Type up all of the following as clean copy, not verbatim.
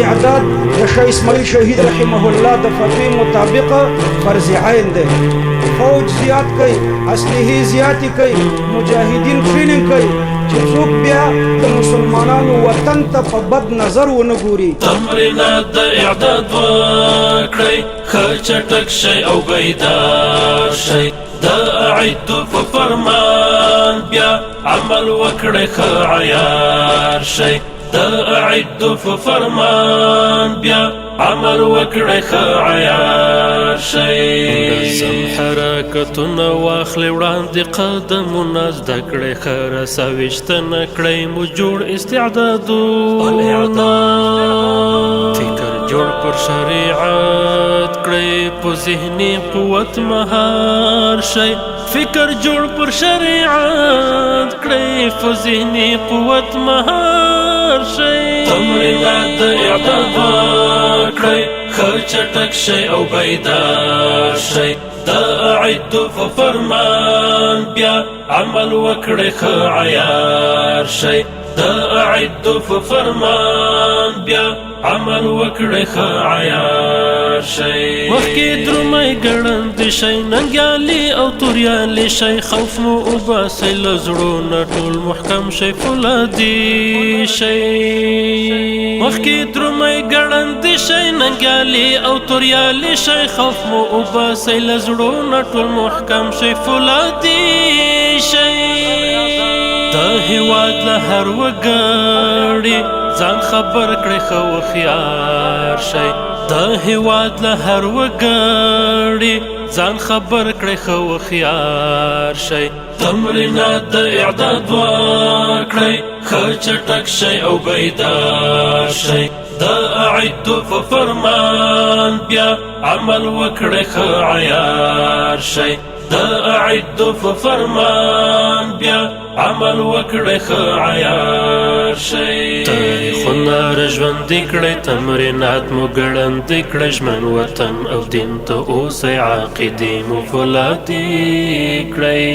اعداد د شاه اسماعیل شهید رحمه الله د فتوی مطابق فرض عین ده. فوج زیات کوي، اسلحې زیاتې کوي، مجاهدین ټریننګ کوي چې څوک بیا د مسلمانانو وطن ته په بد نظر ونه ګوري. تمرینات د اعداد وکړئ، ښه چټک شئ او بیدار شئ. د اعدو په فرمان بیا عمل وکړئ، ښه عیار شئ. د اعدو په فرمان بیا عمل وکړئ، ښه عیار شئ. منظم حرکتونه واخلئ وړاندې قدمونه، زده کړئ ښه رساویشتنه کړئ مو جوړ استعدادونه. فکر جوړ پر شریعت کړئ، په ذهني قوت مهار شئ. فکر جوړ پر شریعت کړئ، په ذهني قوت مهار شئ. تمرینات د اعداد وکړئ، ښه چټک شئ او بیدار شئ. د اعدو په فرمان بیا عمل وکړئ، ښه عیار شئ. د اعدو په فرمان بیا عمل وکړئ، ښه عیار شئ. مخکې درومئ ګړندې شئ، ننګیالي او توریالي شئ. خوف مو وباسئ له زړونه، ټول محکم شئ، فولادي شئ. مخکې درومئ ګړندې شئ، ننګیالي او توریالي شئ. خوف مو وباسئ له زړونه، ټول محکم شئ، فولادي شئ. د هېواد له هر وګړي ځان خبر کړئ، ښه هوښیار شئ. د هېواد له هر وګړي ځان خبر کړئ، ښه هوښیار شئ. تمرینات د اعداد وکړئ، ښه چټک شئ او بیدار شئ. د اعدو په فرمان بیا عمل وکړئ، ښه عیار شئ. د اعدو په فرمان بیا عمل وکړئ، ښه عیار شئ. تاریخونه راژوندي کړئ، تمرینات مو ګړندي کړئ. ژمن وطن او دین ته اوسئ، عقیدې مو فولادي کړئ.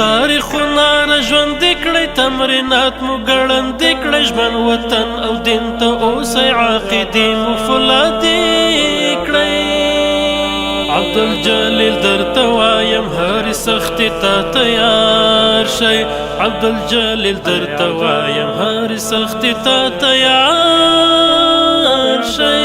تاریخونه راژوندي کړئ، تمرینات مو ګړندي کړئ. ژمن وطن او دین ته اوسئ، عقیدې مو فولادي کړئ. عبدالجلیل درته وایم، هرې سختي ته تیار شئ. عبدالجلیل درته وایم، هرې سختي ته تیار شئ.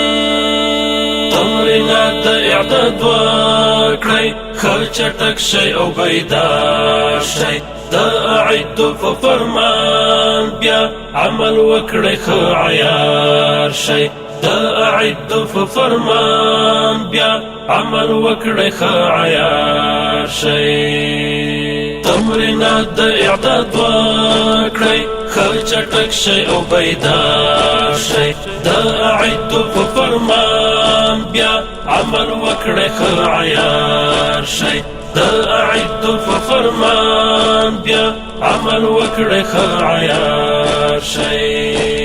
تمرینات د اعداد وکړئ، ښه چټک شئ او بیدار شئ. د اعدو په فرمان بیا عمل وکړئ، ښه عیار شئ. د اعدو په فرمان بیا عمل وکړئ، ښه عیار شئ. تمرینات د اعداد وکړئ، ښه چټک شئ او بیدار شئ. د اعدو په فرمان بیا عمل وکړئ، ښه عیار شئ. د اعدو په فرمان بیا عمل وکړئ، ښه عیار شئ.